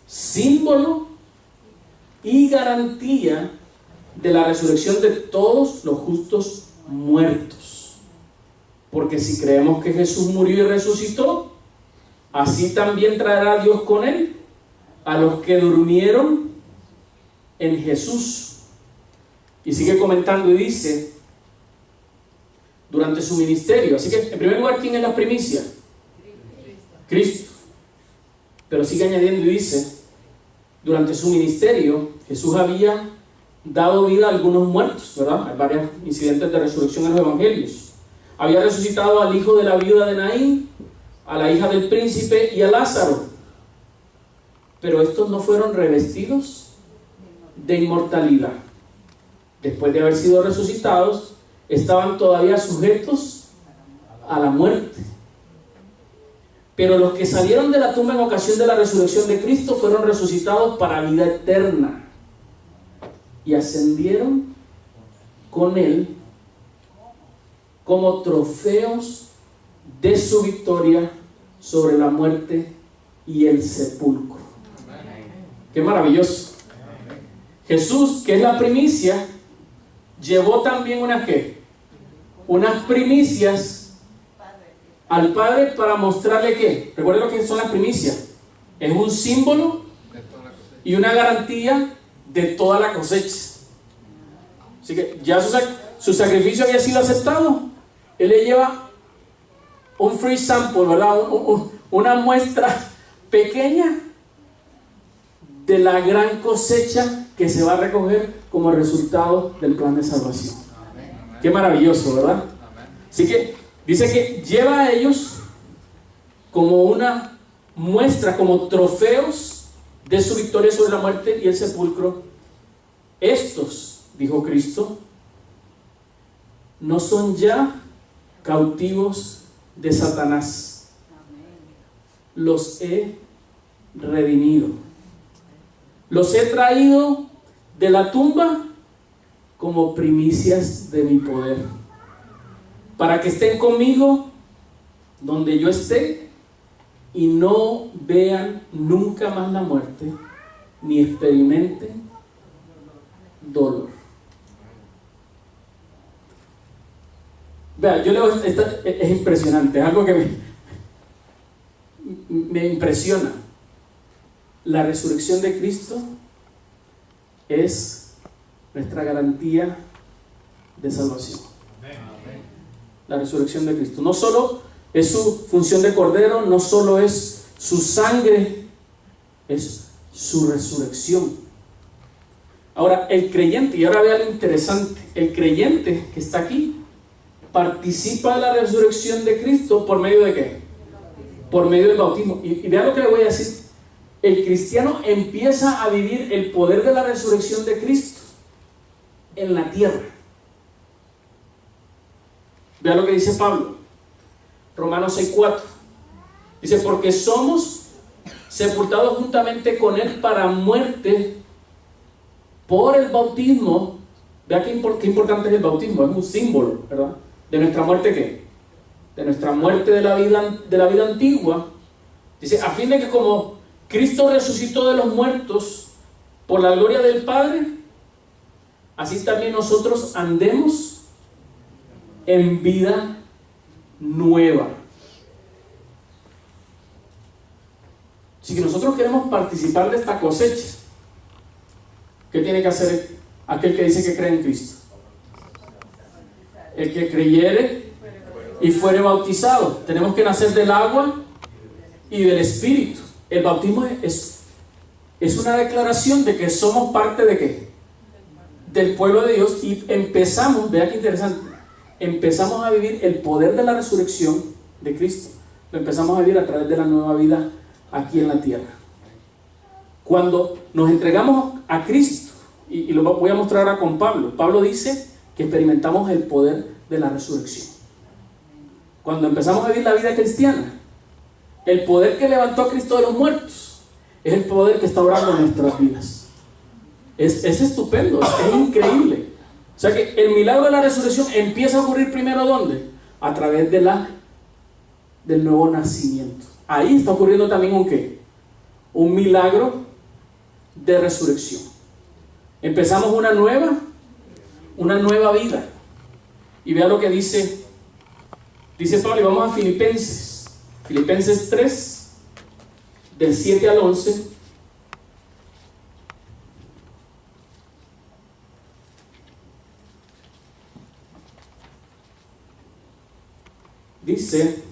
símbolo y garantía de la resurrección de todos los justos muertos. Porque si creemos que Jesús murió y resucitó, así también traerá Dios con él a los que durmieron en Jesús. Y sigue comentando y dice, durante su ministerio. Así que en primer lugar, ¿quién es la primicia? Cristo. Pero sigue añadiendo y dice, durante su ministerio, Jesús había dado vida a algunos muertos, ¿verdad? Hay varios incidentes de resurrección en los evangelios. Había resucitado al hijo de la viuda de Naín, a la hija del príncipe y a Lázaro. Pero estos no fueron revestidos de inmortalidad. Después de haber sido resucitados, estaban todavía sujetos a la muerte. Pero los que salieron de la tumba en ocasión de la resurrección de Cristo fueron resucitados para vida eterna y ascendieron con Él como trofeos de su victoria sobre la muerte y el sepulcro. ¡Qué maravilloso! Jesús, que es la primicia, llevó también unas primicias al Padre para mostrarle ¿qué? Recuerden lo que son las primicias. Es un símbolo y una garantía de toda la cosecha. Así que ya su sacrificio había sido aceptado. Él le lleva un free sample, ¿verdad? Una muestra pequeña de la gran cosecha que se va a recoger como resultado del plan de salvación. Qué maravilloso, ¿verdad? Así que dice que lleva a ellos como una muestra, como trofeos de su victoria sobre la muerte y el sepulcro. Estos, dijo Cristo, no son ya cautivos de Satanás. Los he redimido. Los he traído de la tumba como primicias de mi poder, para que estén conmigo donde yo esté y no vean nunca más la muerte, ni experimenten dolor. Vea, yo leo es impresionante, es algo que me impresiona. la resurrección de Cristo es nuestra garantía de salvación. La resurrección de Cristo. No solo es su función de cordero, no solo es su sangre, es su resurrección. Ahora, el creyente, y ahora vea lo interesante, el creyente que está aquí participa de la resurrección de Cristo ¿por medio de qué? Por medio del bautismo. Y vea lo que le voy a decir. El cristiano empieza a vivir el poder de la resurrección de Cristo en la tierra. Vea lo que dice Pablo, Romanos 6:4. Dice, porque somos sepultados juntamente con Él para muerte por el bautismo. Vea qué importante es el bautismo, es un símbolo, ¿verdad? De nuestra muerte, ¿qué? De nuestra muerte de la vida antigua. Dice, a fin de que como Cristo resucitó de los muertos por la gloria del Padre, así también nosotros andemos en vida nueva. Si nosotros queremos participar de esta cosecha, ¿qué tiene que hacer aquel que dice que cree en Cristo? El que creyere y fuere bautizado. Tenemos que nacer del agua y del Espíritu. El bautismo es una declaración de que somos parte de ¿qué? Del pueblo de Dios, y empezamos, vea qué interesante, empezamos a vivir el poder de la resurrección de Cristo. Lo empezamos a vivir a través de la nueva vida aquí en la tierra. Cuando nos entregamos a Cristo, y lo voy a mostrar ahora con Pablo. Pablo dice que experimentamos el poder de la resurrección. Cuando empezamos a vivir la vida cristiana, el poder que levantó a Cristo de los muertos es el poder que está obrando en nuestras vidas. Es estupendo, es increíble. O sea que el milagro de la resurrección empieza a ocurrir primero ¿dónde? A través del nuevo nacimiento. Ahí está ocurriendo también ¿un qué? Un milagro de resurrección. Empezamos una nueva vida. Y vea lo que dice Pablo, y vamos a Filipenses 3, del 7 al 11. Dice,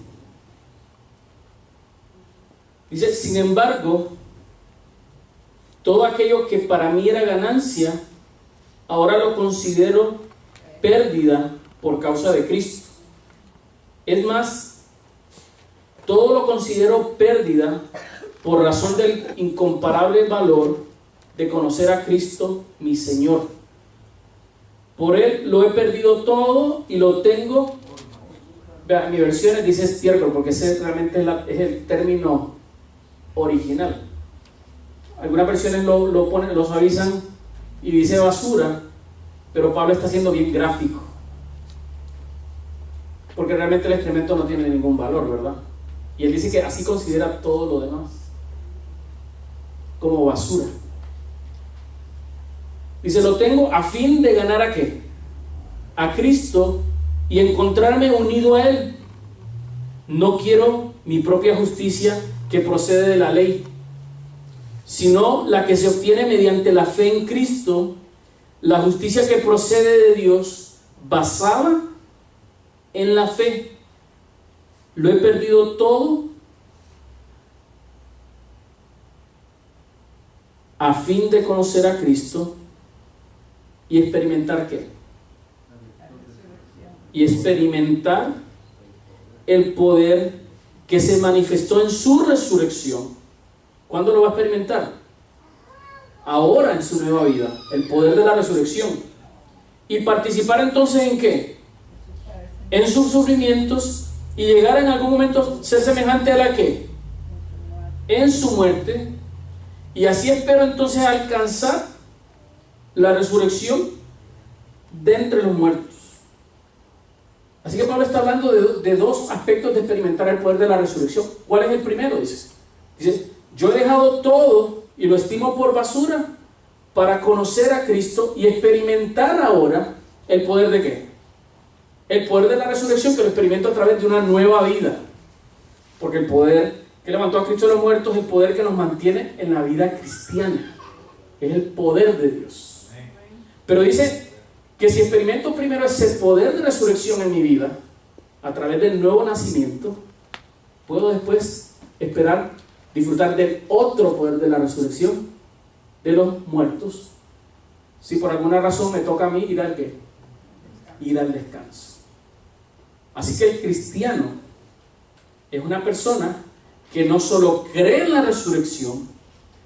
sin embargo, todo aquello que para mí era ganancia, ahora lo considero pérdida por causa de Cristo. Es más, todo lo considero pérdida por razón del incomparable valor de conocer a Cristo, mi Señor. Por Él lo he perdido todo y lo tengo. Vea, mi versión dice estiércol, porque ese realmente es el término original. Algunas versiones lo suavizan y dice basura, pero Pablo está siendo bien gráfico, porque realmente el excremento no tiene ningún valor, ¿verdad? Y él dice que así considera todo lo demás como basura. Dice, lo tengo a fin de ganar ¿a qué? A Cristo y encontrarme unido a Él. No quiero mi propia justicia que procede de la ley, sino la que se obtiene mediante la fe en Cristo, la justicia que procede de Dios, basada en la fe. Lo he perdido todo a fin de conocer a Cristo y experimentar ¿qué? Y experimentar el poder que se manifestó en su resurrección. ¿Cuándo lo va a experimentar? Ahora, en su nueva vida, el poder de la resurrección. Y participar entonces ¿en qué? En sus sufrimientos, y llegar en algún momento a ser semejante a la que en su muerte, y así espero entonces alcanzar la resurrección de entre los muertos. Así que Pablo está hablando de dos aspectos de experimentar el poder de la resurrección. ¿Cuál es el primero? Dice, yo he dejado todo y lo estimo por basura para conocer a Cristo y experimentar ahora el poder de ¿qué? El poder de la resurrección, que lo experimento a través de una nueva vida, porque el poder que levantó a Cristo de los muertos, el poder que nos mantiene en la vida cristiana. Es el poder de Dios. Pero dice que si experimento primero ese poder de resurrección en mi vida, a través del nuevo nacimiento, puedo después esperar disfrutar del otro poder de la resurrección de los muertos, si por alguna razón me toca a mí ir al ¿qué? Ir al descanso. Así que el cristiano es una persona que no solo cree en la resurrección,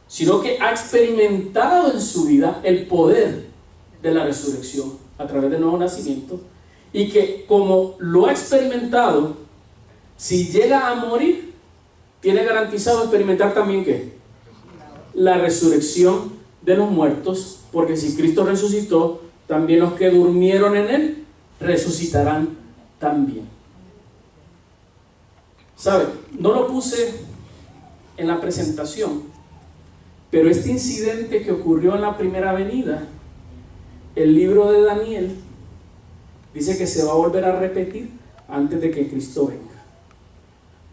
sino que ha experimentado en su vida el poder de la resurrección a través del nuevo nacimiento, y que como lo ha experimentado, si llega a morir, tiene garantizado experimentar también ¿qué? La resurrección de los muertos, porque si Cristo resucitó, también los que durmieron en Él resucitarán también. ¿Sabe? No lo puse en la presentación, pero este incidente que ocurrió en la primera venida, el libro de Daniel dice que se va a volver a repetir antes de que Cristo venga.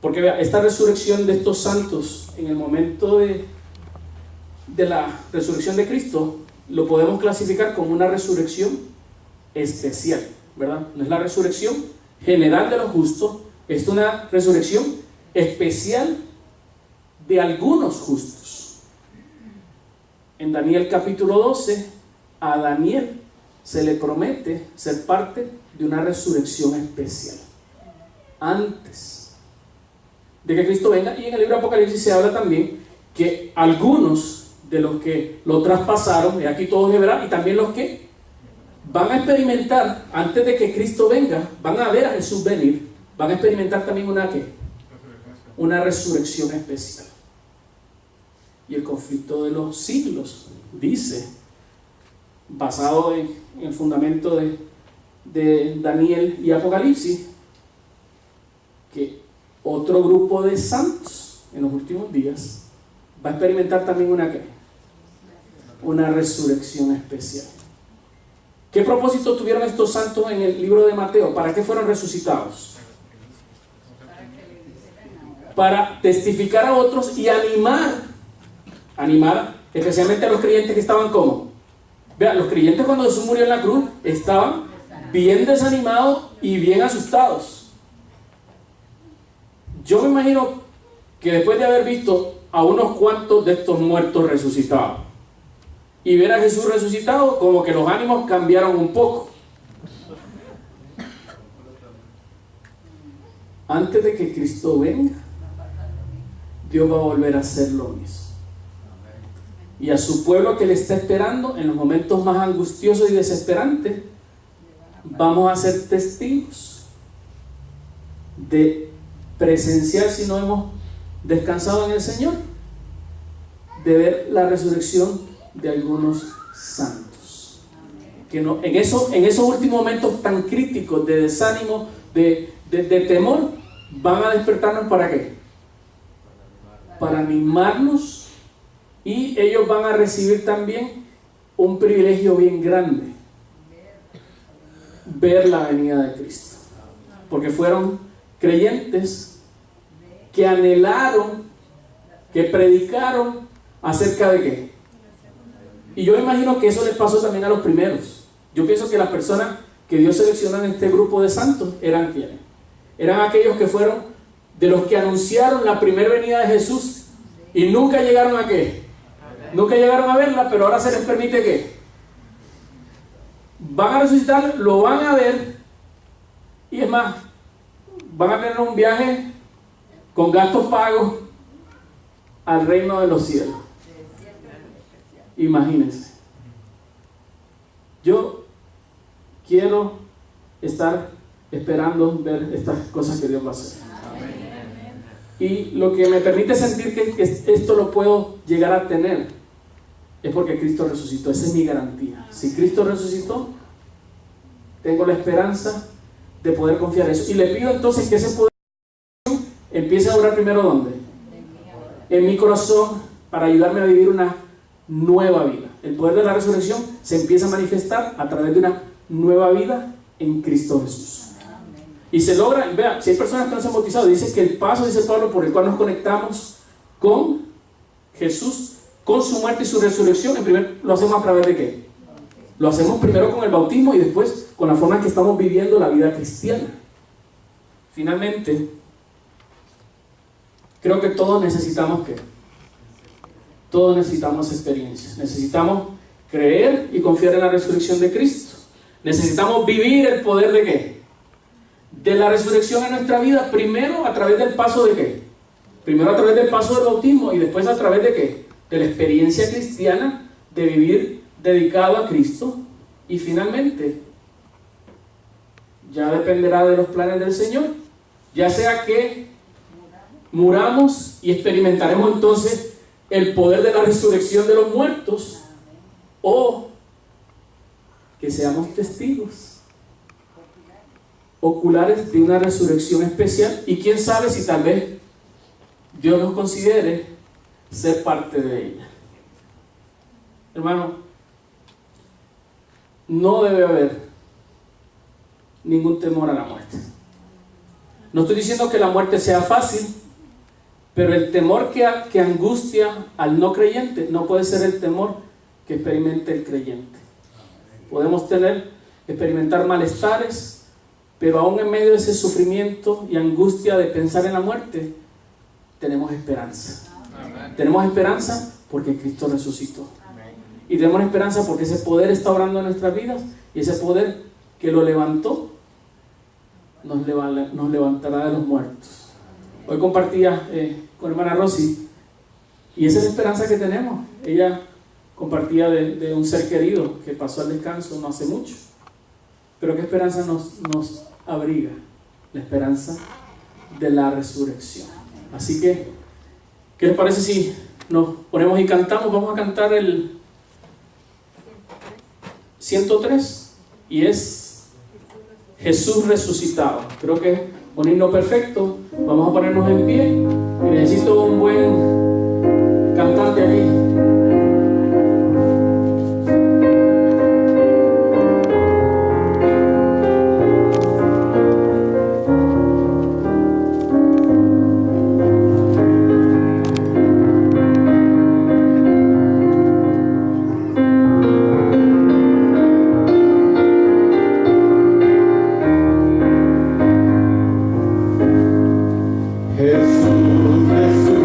Porque vea, esta resurrección de estos santos en el momento de la resurrección de Cristo, lo podemos clasificar como una resurrección especial, ¿verdad? No es la resurrección general de los justos, es una resurrección especial de algunos justos. En Daniel capítulo 12, a Daniel se le promete ser parte de una resurrección especial antes de que Cristo venga. Y en el libro de Apocalipsis se habla también que algunos de los que lo traspasaron, y aquí todos verán, y también los que van a experimentar antes de que Cristo venga, van a ver a Jesús venir, van a experimentar también una resurrección especial. Y el conflicto de los siglos dice, basado en el fundamento de Daniel y Apocalipsis, que otro grupo de santos en los últimos días va a experimentar también una resurrección especial. ¿Qué propósito tuvieron estos santos en el libro de Mateo? ¿Para qué fueron resucitados? Para testificar a otros y animar especialmente a los creyentes que estaban como. Vean, los creyentes cuando Jesús murió en la cruz estaban bien desanimados y bien asustados. Yo me imagino que después de haber visto a unos cuantos de estos muertos resucitados y ver a Jesús resucitado, como que los ánimos cambiaron un poco. Antes de que Cristo venga, Dios va a volver a hacer lo mismo. Y a su pueblo que le está esperando en los momentos más angustiosos y desesperantes, vamos a ser testigos de presenciar, si no hemos descansado en el Señor, de ver la resurrección de algunos santos. Que no, en esos últimos momentos tan críticos de desánimo, de temor, van a despertarnos ¿para qué? Para animarnos. Y ellos van a recibir también un privilegio bien grande: ver la venida de Cristo. Porque fueron creyentes que anhelaron, que predicaron acerca de qué. Y yo imagino que eso les pasó también a los primeros. Yo pienso que las personas que Dios seleccionó en este grupo de santos eran ¿quiénes? Eran aquellos que fueron de los que anunciaron la primera venida de Jesús y nunca llegaron a qué. Nunca llegaron a verla, pero ahora se les permite que van a resucitar, lo van a ver, y es más, van a tener un viaje con gastos pagos al reino de los cielos. Imagínense. Yo quiero estar esperando ver estas cosas que Dios va a hacer. Y lo que me permite sentir que esto lo puedo llegar a tener es porque Cristo resucitó. Esa es mi garantía. Si Cristo resucitó, tengo la esperanza de poder confiar en eso. Y le pido entonces que ese poder empiece a obrar primero ¿dónde? En mi corazón, para ayudarme a vivir una nueva vida. El poder de la resurrección se empieza a manifestar a través de una nueva vida en Cristo Jesús. Y se logra, y vea, si hay personas que no se han bautizado, dice que el paso, dice Pablo, por el cual nos conectamos con Jesús, con su muerte y su resurrección, en primer, lo hacemos a través de ¿qué? Lo hacemos primero con el bautismo y después con la forma en que estamos viviendo la vida cristiana. Finalmente, creo que todos necesitamos ¿qué? Todos necesitamos experiencias. Necesitamos creer y confiar en la resurrección de Cristo. Necesitamos vivir el poder de ¿qué? De la resurrección en nuestra vida, primero a través del paso de ¿qué? Primero a través del paso del bautismo y después a través de ¿qué? De la experiencia cristiana de vivir dedicado a Cristo. Y finalmente, ya dependerá de los planes del Señor, ya sea que muramos y experimentaremos entonces el poder de la resurrección de los muertos, o que seamos testigos oculares de una resurrección especial, y quién sabe si tal vez Dios nos considere ser parte de ella. Hermano, no debe haber ningún temor a la muerte. No estoy diciendo que la muerte sea fácil, pero el temor que angustia al no creyente no puede ser el temor que experimente el creyente. Podemos experimentar malestares, pero aún en medio de ese sufrimiento y angustia de pensar en la muerte, tenemos esperanza. Amén. Tenemos esperanza porque Cristo resucitó. Amén. Y tenemos esperanza porque ese poder está obrando en nuestras vidas, y ese poder que lo levantó nos levantará de los muertos. Hoy compartía con hermana Rosy, y esa es la esperanza que tenemos. Ella compartía de un ser querido que pasó al descanso no hace mucho. Pero ¿qué esperanza nos abriga? La esperanza de la resurrección. Así que, ¿qué les parece si nos ponemos y cantamos? Vamos a cantar el 103, y es Jesús resucitado. Creo que es un himno perfecto. Vamos a ponernos en pie, y necesito un buen cantante aquí. Jesús resucitado.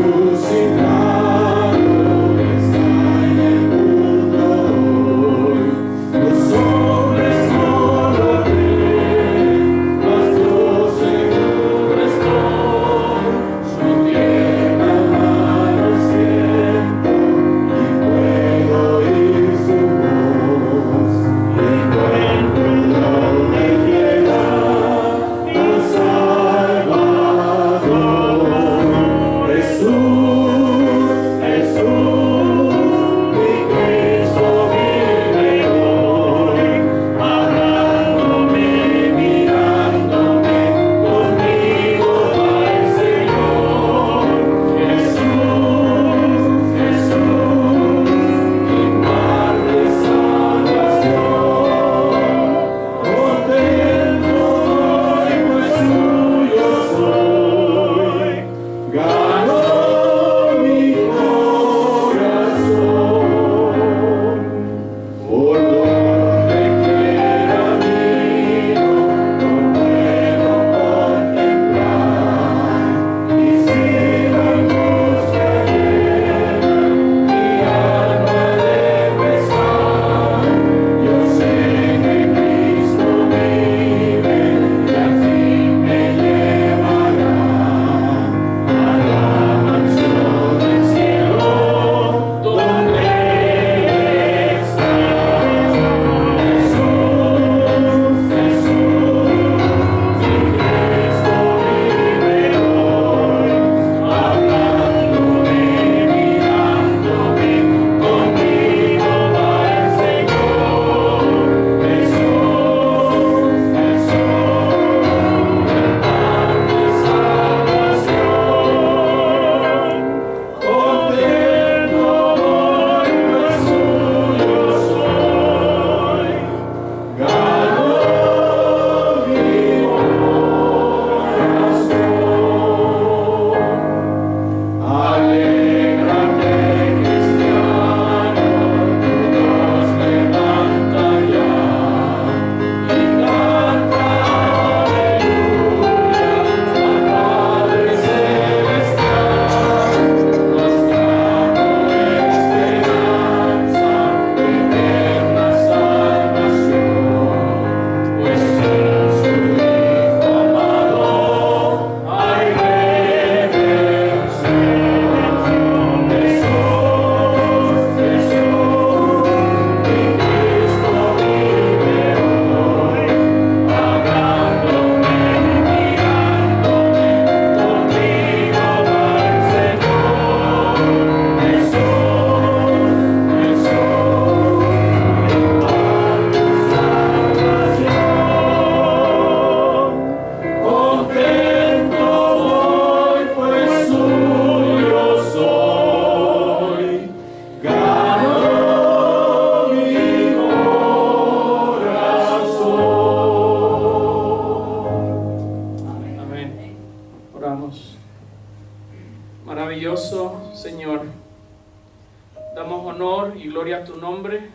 gloria a tu nombre,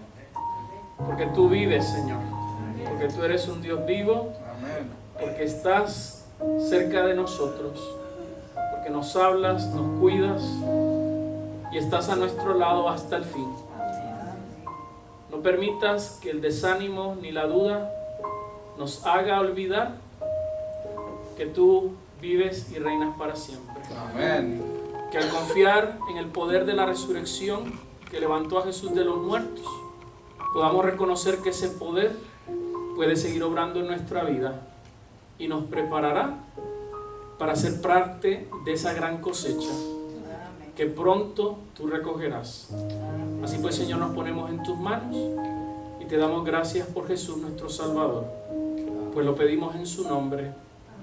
porque tú vives, Señor, porque tú eres un Dios vivo, porque estás cerca de nosotros, porque nos hablas, nos cuidas y estás a nuestro lado hasta el fin. No permitas que el desánimo ni la duda nos haga olvidar que tú vives y reinas para siempre. Amén. Que al confiar en el poder de la resurrección que levantó a Jesús de los muertos, podamos reconocer que ese poder puede seguir obrando en nuestra vida y nos preparará para ser parte de esa gran cosecha que pronto tú recogerás. Así pues, Señor, nos ponemos en tus manos y te damos gracias por Jesús nuestro Salvador, pues lo pedimos en su nombre.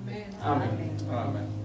Amén. Amén.